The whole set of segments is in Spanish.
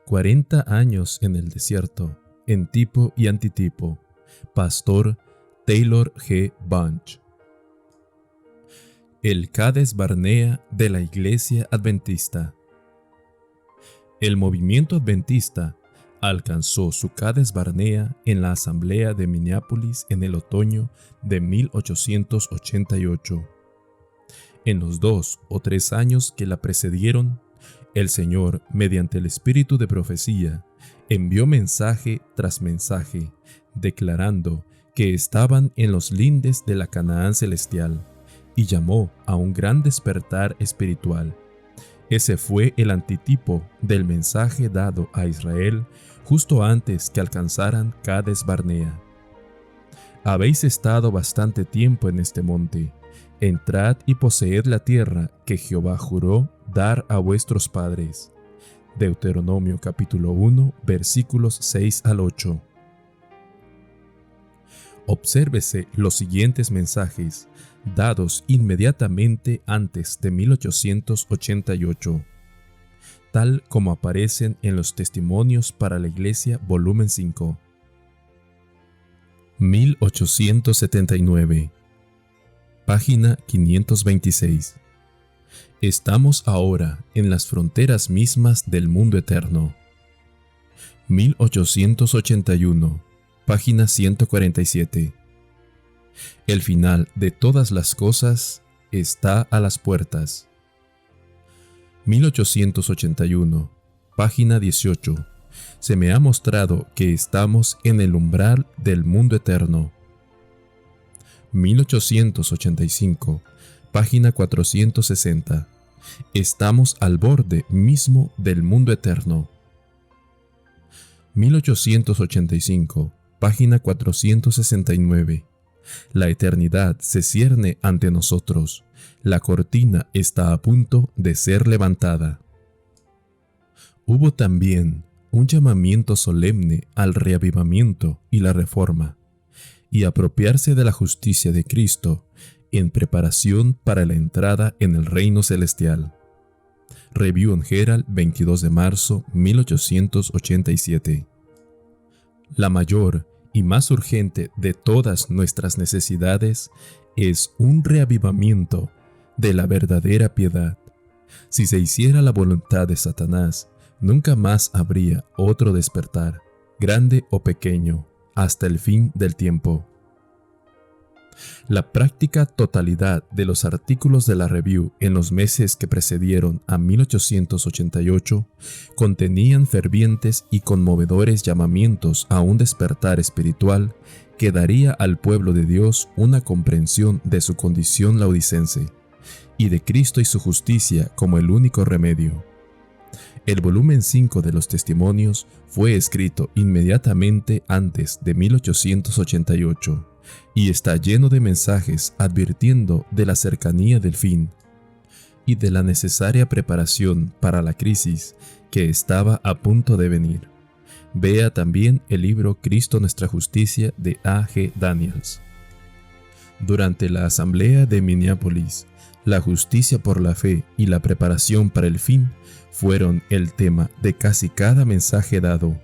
40 años en el desierto, en tipo y antitipo. Pastor Taylor G. Bunch. El Cades Barnea de la Iglesia Adventista. El movimiento adventista alcanzó su Cades Barnea en la Asamblea de Minneapolis en el otoño de 1888. En los 2 o 3 años que la precedieron, el Señor, mediante el espíritu de profecía, envió mensaje tras mensaje, declarando que estaban en los lindes de la Canaán celestial, y llamó a un gran despertar espiritual. Ese fue el antitipo del mensaje dado a Israel justo antes que alcanzaran Cades Barnea. Habéis estado bastante tiempo en este monte. Entrad y poseed la tierra que Jehová juró dar a vuestros padres. Deuteronomio capítulo 1, versículos 6 al 8. Obsérvese los siguientes mensajes, dados inmediatamente antes de 1888, tal como aparecen en los Testimonios para la Iglesia, volumen 5. 1879. Página 526. Estamos ahora en las fronteras mismas del mundo eterno. 1881. Página 147. El final de todas las cosas está a las puertas. 1881. Página 18. Se me ha mostrado que estamos en el umbral del mundo eterno. 1885, página 460. Estamos al borde mismo del mundo eterno. 1885, página 469. La eternidad se cierne ante nosotros. La cortina está a punto de ser levantada. Hubo también un llamamiento solemne al reavivamiento y la reforma, y apropiarse de la justicia de Cristo en preparación para la entrada en el reino celestial. Review and Herald, 22 de marzo 1887. La mayor y más urgente de todas nuestras necesidades es un reavivamiento de la verdadera piedad. Si se hiciera la voluntad de Satanás, nunca más habría otro despertar, grande o pequeño, hasta el fin del tiempo. La práctica totalidad de los artículos de la Review en los meses que precedieron a 1888 contenían fervientes y conmovedores llamamientos a un despertar espiritual que daría al pueblo de Dios una comprensión de su condición laodicense y de Cristo y su justicia como el único remedio. El volumen 5 de los Testimonios fue escrito inmediatamente antes de 1888 y está lleno de mensajes advirtiendo de la cercanía del fin y de la necesaria preparación para la crisis que estaba a punto de venir. Vea también el libro Cristo Nuestra Justicia de A. G. Daniels. Durante la Asamblea de Minneapolis, la justicia por la fe y la preparación para el fin fueron el tema de casi cada mensaje dado.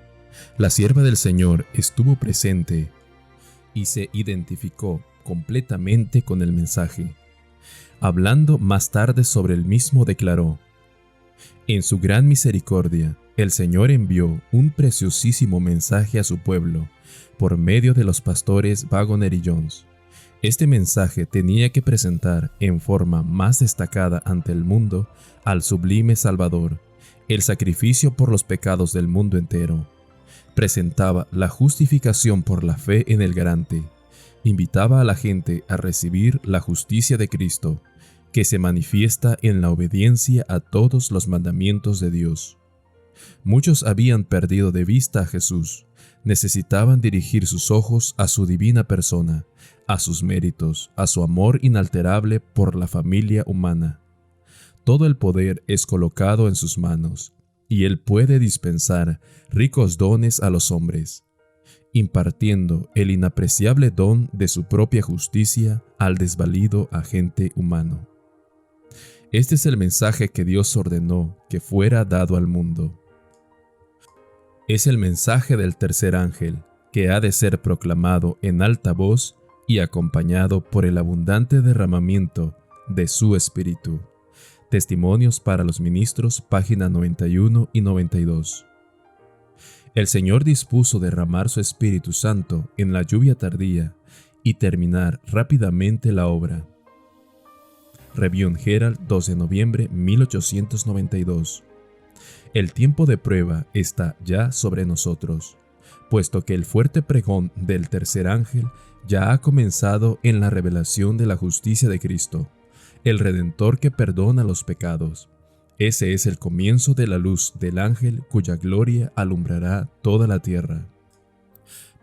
La sierva del Señor estuvo presente y se identificó completamente con el mensaje. Hablando más tarde sobre el mismo, declaró: en su gran misericordia, el Señor envió un preciosísimo mensaje a su pueblo por medio de los pastores Waggoner y Jones. Este mensaje tenía que presentar en forma más destacada ante el mundo al sublime Salvador, el sacrificio por los pecados del mundo entero. Presentaba la justificación por la fe en el garante. Invitaba a la gente a recibir la justicia de Cristo, que se manifiesta en la obediencia a todos los mandamientos de Dios. Muchos habían perdido de vista a Jesús. Necesitaban dirigir sus ojos a su divina persona, a sus méritos, a su amor inalterable por la familia humana. Todo el poder es colocado en sus manos, y Él puede dispensar ricos dones a los hombres, impartiendo el inapreciable don de su propia justicia al desvalido agente humano. Este es el mensaje que Dios ordenó que fuera dado al mundo. Es el mensaje del tercer ángel, que ha de ser proclamado en alta voz y acompañado por el abundante derramamiento de su Espíritu. Testimonios para los Ministros, página 91 y 92. El Señor dispuso derramar su Espíritu Santo en la lluvia tardía y terminar rápidamente la obra. Review and Herald, 2 de noviembre 1892. El tiempo de prueba está ya sobre nosotros, puesto que el fuerte pregón del tercer ángel ya ha comenzado en la revelación de la justicia de Cristo, el Redentor que perdona los pecados. Ese es el comienzo de la luz del ángel cuya gloria alumbrará toda la tierra.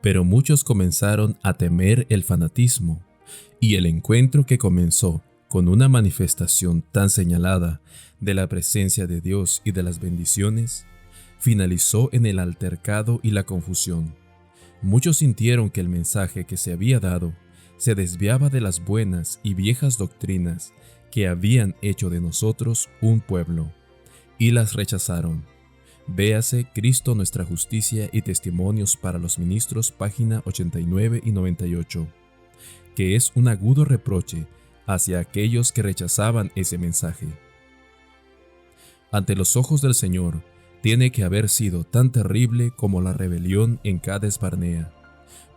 Pero muchos comenzaron a temer el fanatismo, y el encuentro que comenzó con una manifestación tan señalada de la presencia de Dios y de las bendiciones, finalizó en el altercado y la confusión. Muchos sintieron que el mensaje que se había dado se desviaba de las buenas y viejas doctrinas que habían hecho de nosotros un pueblo, y las rechazaron. Véase Cristo nuestra justicia y testimonios para los ministros, página 89 y 98, que es un agudo reproche hacia aquellos que rechazaban ese mensaje. Ante los ojos del Señor, tiene que haber sido tan terrible como la rebelión en Cades Barnea,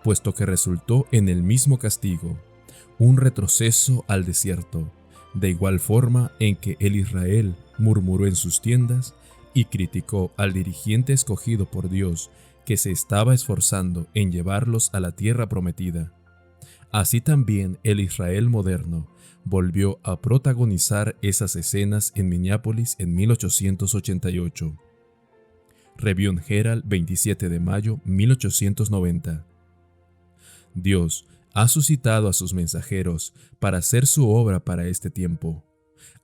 puesto que resultó en el mismo castigo, un retroceso al desierto, de igual forma en que el Israel murmuró en sus tiendas y criticó al dirigente escogido por Dios que se estaba esforzando en llevarlos a la tierra prometida. Así también el Israel moderno volvió a protagonizar esas escenas en Minneapolis en 1888. Review and Herald, 27 de mayo 1890. Dios ha suscitado a sus mensajeros para hacer su obra para este tiempo.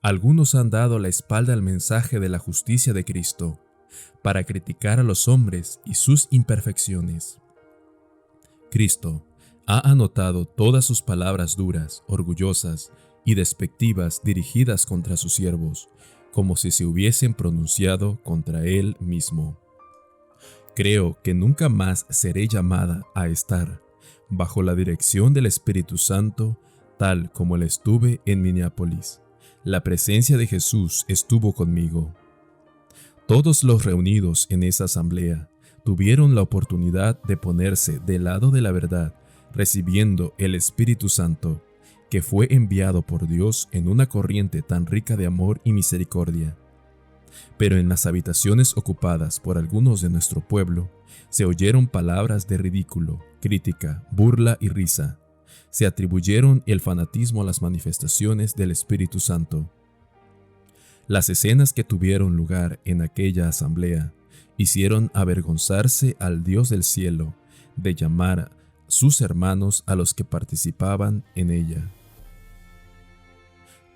Algunos han dado la espalda al mensaje de la justicia de Cristo, para criticar a los hombres y sus imperfecciones. Cristo ha anotado todas sus palabras duras, orgullosas y despectivas dirigidas contra sus siervos, como si se hubiesen pronunciado contra Él mismo. Creo que nunca más seré llamada a estar bajo la dirección del Espíritu Santo, tal como lo estuve en Minneapolis. La presencia de Jesús estuvo conmigo. Todos los reunidos en esa asamblea tuvieron la oportunidad de ponerse del lado de la verdad, recibiendo el Espíritu Santo, que fue enviado por Dios en una corriente tan rica de amor y misericordia. Pero en las habitaciones ocupadas por algunos de nuestro pueblo, se oyeron palabras de ridículo, crítica, burla y risa. Se atribuyeron el fanatismo a las manifestaciones del Espíritu Santo. Las escenas que tuvieron lugar en aquella asamblea hicieron avergonzarse al Dios del cielo de llamar sus hermanos a los que participaban en ella.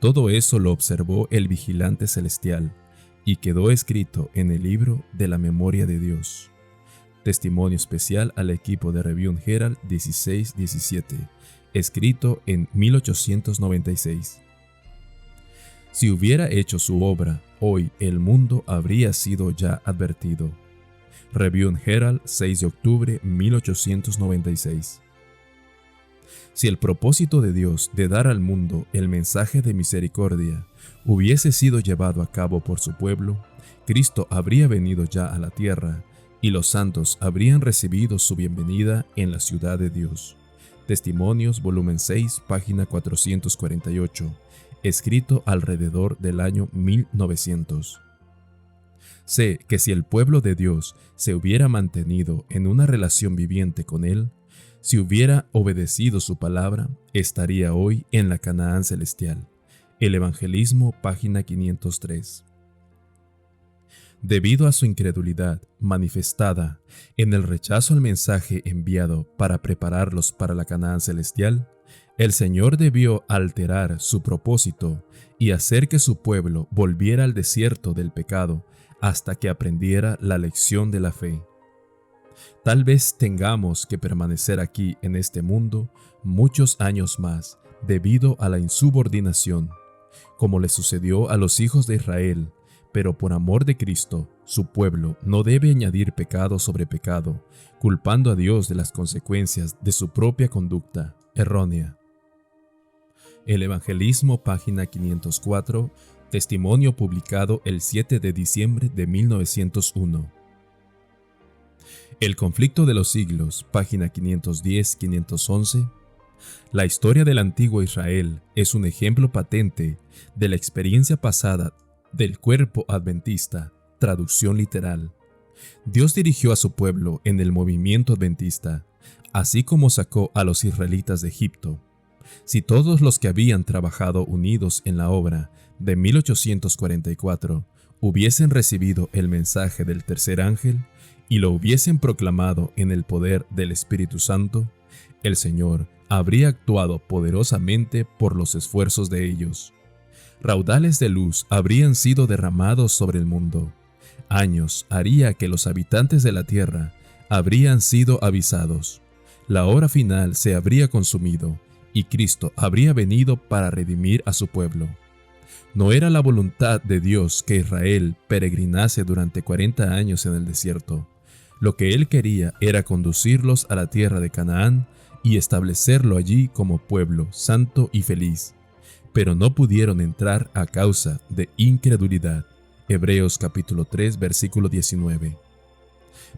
Todo eso lo observó el vigilante celestial y quedó escrito en el libro de la memoria de Dios. Testimonio especial al equipo de Review and Herald 1617, escrito en 1896. Si hubiera hecho su obra, hoy el mundo habría sido ya advertido. Review and Herald, 6 de octubre 1896. Si el propósito de Dios de dar al mundo el mensaje de misericordia hubiese sido llevado a cabo por su pueblo, Cristo habría venido ya a la tierra y los santos habrían recibido su bienvenida en la ciudad de Dios. Testimonios, volumen 6, página 448, escrito alrededor del año 1900. Sé que si el pueblo de Dios se hubiera mantenido en una relación viviente con Él, si hubiera obedecido su palabra, estaría hoy en la Canaán celestial. El Evangelismo, página 503. Debido a su incredulidad manifestada en el rechazo al mensaje enviado para prepararlos para la Canaán celestial, el Señor debió alterar su propósito y hacer que su pueblo volviera al desierto del pecado hasta que aprendiera la lección de la fe. Tal vez tengamos que permanecer aquí en este mundo muchos años más debido a la insubordinación, como le sucedió a los hijos de Israel, Pero por amor de Cristo, su pueblo no debe añadir pecado sobre pecado, culpando a Dios de las consecuencias de su propia conducta errónea. El Evangelismo, página 504, testimonio publicado el 7 de diciembre de 1901. El conflicto de los siglos, página 510-511. La historia del antiguo Israel es un ejemplo patente de la experiencia pasada del cuerpo adventista, traducción literal. Dios dirigió a su pueblo en el movimiento adventista, así como sacó a los israelitas de Egipto. Si todos los que habían trabajado unidos en la obra de 1844 hubiesen recibido el mensaje del tercer ángel y lo hubiesen proclamado en el poder del Espíritu Santo, el Señor habría actuado poderosamente por los esfuerzos de ellos. Raudales de luz habrían sido derramados sobre el mundo. Años haría que los habitantes de la tierra habrían sido avisados. La hora final se habría consumido y Cristo habría venido para redimir a su pueblo. No era la voluntad de Dios que Israel peregrinase durante 40 años en el desierto. Lo que Él quería era conducirlos a la tierra de Canaán y establecerlo allí como pueblo santo y feliz. Pero no pudieron entrar a causa de incredulidad. Hebreos capítulo 3, versículo 19.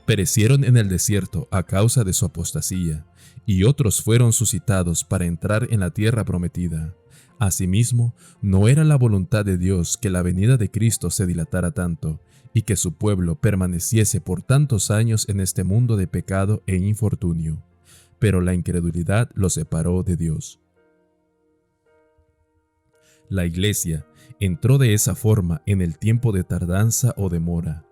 Perecieron en el desierto a causa de su apostasía, y otros fueron suscitados para entrar en la tierra prometida. Asimismo, no era la voluntad de Dios que la venida de Cristo se dilatara tanto, y que su pueblo permaneciese por tantos años en este mundo de pecado e infortunio. Pero la incredulidad los separó de Dios. La Iglesia entró de esa forma en el tiempo de tardanza o demora,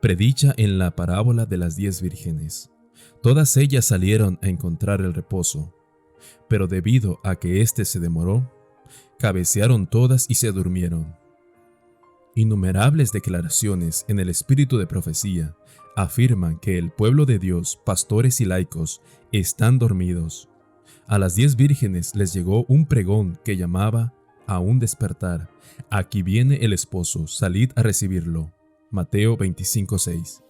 predicha en la parábola de las 10 vírgenes. Todas ellas salieron a encontrar el reposo, pero debido a que éste se demoró, cabecearon todas y se durmieron. Innumerables declaraciones en el espíritu de profecía afirman que el pueblo de Dios, pastores y laicos, están dormidos. A las 10 vírgenes les llegó un pregón que llamaba a un despertar. Aquí viene el esposo, salid a recibirlo. Mateo 25:6.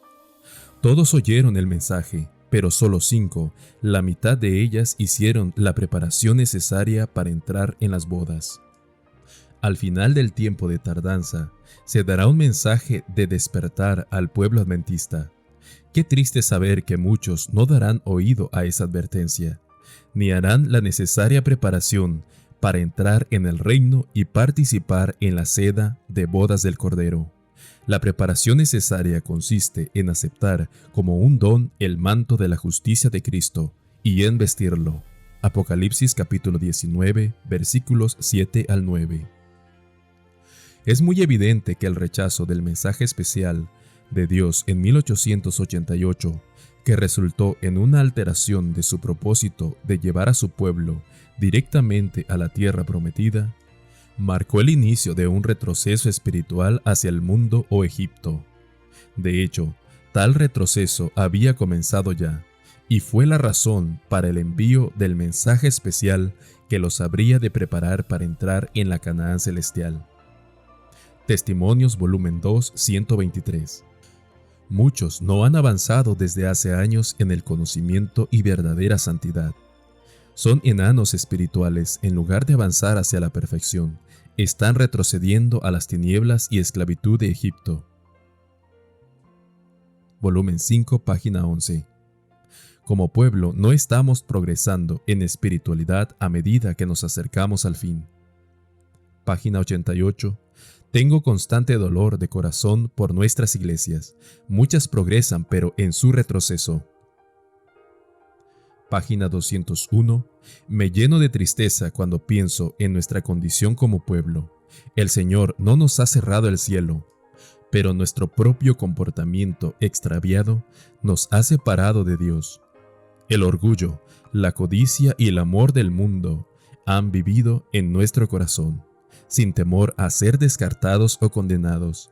Todos oyeron el mensaje, pero solo 5, la mitad de ellas hicieron la preparación necesaria para entrar en las bodas. Al final del tiempo de tardanza, se dará un mensaje de despertar al pueblo adventista. Qué triste saber que muchos no darán oído a esa advertencia, ni harán la necesaria preparación para entrar en el reino y participar en la cena de bodas del Cordero. La preparación necesaria consiste en aceptar como un don el manto de la justicia de Cristo y en vestirlo. Apocalipsis capítulo 19, versículos 7 al 9. Es muy evidente que el rechazo del mensaje especial de Dios en 1888, que resultó en una alteración de su propósito de llevar a su pueblo directamente a la tierra prometida, marcó el inicio de un retroceso espiritual hacia el mundo o Egipto. De hecho, tal retroceso había comenzado ya, y fue la razón para el envío del mensaje especial que los habría de preparar para entrar en la Canaán celestial. Testimonios, volumen 2, 123. Muchos no han avanzado desde hace años en el conocimiento y verdadera santidad. Son enanos espirituales en lugar de avanzar hacia la perfección. Están retrocediendo a las tinieblas y esclavitud de Egipto. Volumen 5, página 11. Como pueblo no estamos progresando en espiritualidad a medida que nos acercamos al fin. Página 88. Tengo constante dolor de corazón por nuestras iglesias. Muchas progresan, pero en su retroceso. Página 201. Me lleno de tristeza cuando pienso en nuestra condición como pueblo. El Señor no nos ha cerrado el cielo, pero nuestro propio comportamiento extraviado nos ha separado de Dios. El orgullo, la codicia y el amor del mundo han vivido en nuestro corazón, sin temor a ser descartados o condenados.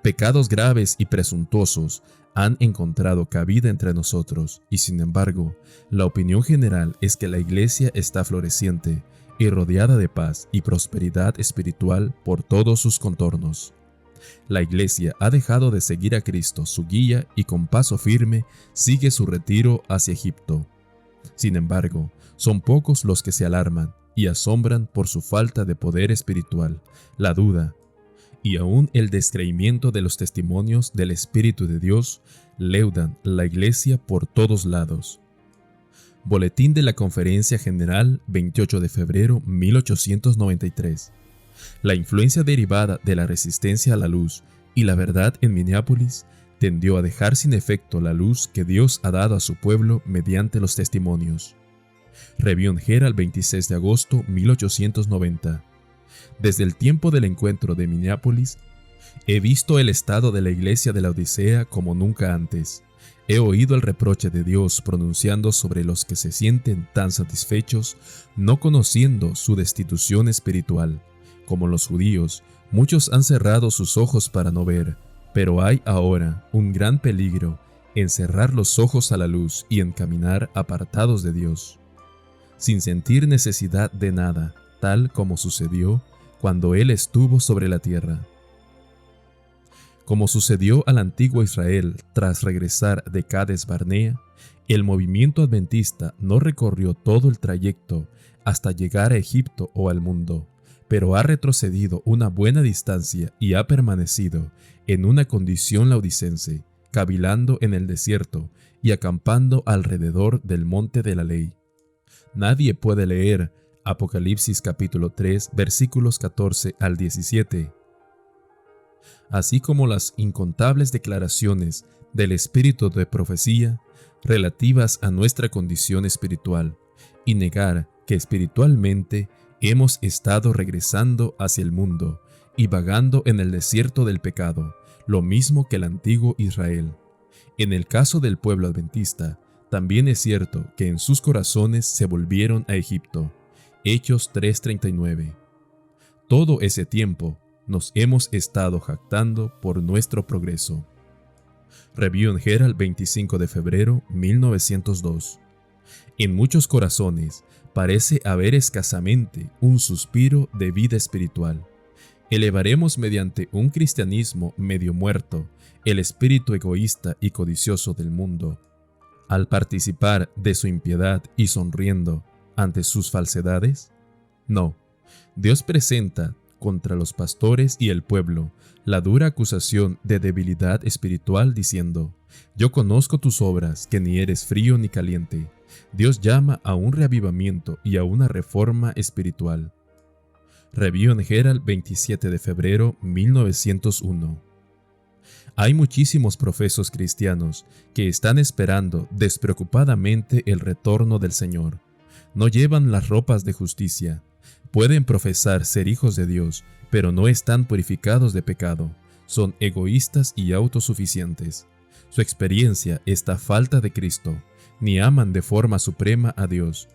Pecados graves y presuntuosos han encontrado cabida entre nosotros y sin embargo, la opinión general es que la iglesia está floreciente y rodeada de paz y prosperidad espiritual por todos sus contornos. La Iglesia ha dejado de seguir a Cristo, su guía, y con paso firme sigue su retiro hacia Egipto. Sin embargo, son pocos los que se alarman y asombran por su falta de poder espiritual, la duda, y aún el descreimiento de los testimonios del Espíritu de Dios leudan la Iglesia por todos lados. Boletín de la Conferencia General, 28 de febrero 1893. La influencia derivada de la resistencia a la luz y la verdad en Minneapolis tendió a dejar sin efecto la luz que Dios ha dado a su pueblo mediante los testimonios. Review and Herald, 26 de agosto 1890. Desde el tiempo del encuentro de Minneapolis, he visto el estado de la iglesia de la Odisea como nunca antes. He oído el reproche de Dios pronunciando sobre los que se sienten tan satisfechos, no conociendo su destitución espiritual. Como los judíos, muchos han cerrado sus ojos para no ver, pero hay ahora un gran peligro en cerrar los ojos a la luz y en caminar apartados de Dios, sin sentir necesidad de nada, tal como sucedió cuando Él estuvo sobre la tierra. Como sucedió al antiguo Israel tras regresar de Cades Barnea, el movimiento adventista no recorrió todo el trayecto hasta llegar a Egipto o al mundo, pero ha retrocedido una buena distancia y ha permanecido en una condición laodicense, cavilando en el desierto y acampando alrededor del monte de la ley. Nadie puede leer Apocalipsis capítulo 3 versículos 14 al 17, así como las incontables declaraciones del espíritu de profecía relativas a nuestra condición espiritual, y negar que espiritualmente hemos estado regresando hacia el mundo y vagando en el desierto del pecado, lo mismo que el antiguo Israel. En el caso del pueblo adventista, también es cierto que en sus corazones se volvieron a Egipto. Hechos 3:39. Todo ese tiempo nos hemos estado jactando por nuestro progreso. Review and Herald, 25 de febrero 1902. En muchos corazones parece haber escasamente un suspiro de vida espiritual. Elevaremos mediante un cristianismo medio muerto el espíritu egoísta y codicioso del mundo, al participar de su impiedad y sonriendo ante sus falsedades? No, Dios presenta contra los pastores y el pueblo la dura acusación de debilidad espiritual diciendo: yo conozco tus obras, que ni eres frío ni caliente. Dios llama a un reavivamiento y a una reforma espiritual. Review and Herald, 27 de febrero 1901. Hay muchísimos profesos cristianos que están esperando despreocupadamente el retorno del Señor. No llevan las ropas de justicia. Pueden profesar ser hijos de Dios, pero no están purificados de pecado. Son egoístas y autosuficientes. Su experiencia está falta de Cristo. Ni aman de forma suprema a Dios,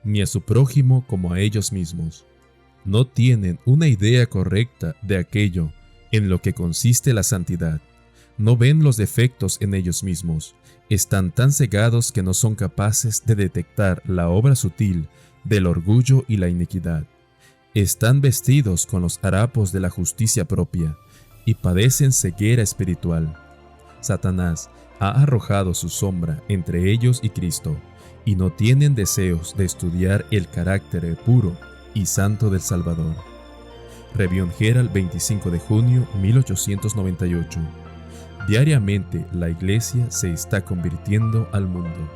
ni a su prójimo como a ellos mismos. No tienen una idea correcta de aquello en lo que consiste la santidad. No ven los defectos en ellos mismos. Están tan cegados que no son capaces de detectar la obra sutil del orgullo y la iniquidad. Están vestidos con los harapos de la justicia propia y padecen ceguera espiritual. Satanás ha arrojado su sombra entre ellos y Cristo, y no tienen deseos de estudiar el carácter puro y santo del Salvador. Review and Herald, 25 de junio 1898. Diariamente la Iglesia se está convirtiendo al mundo.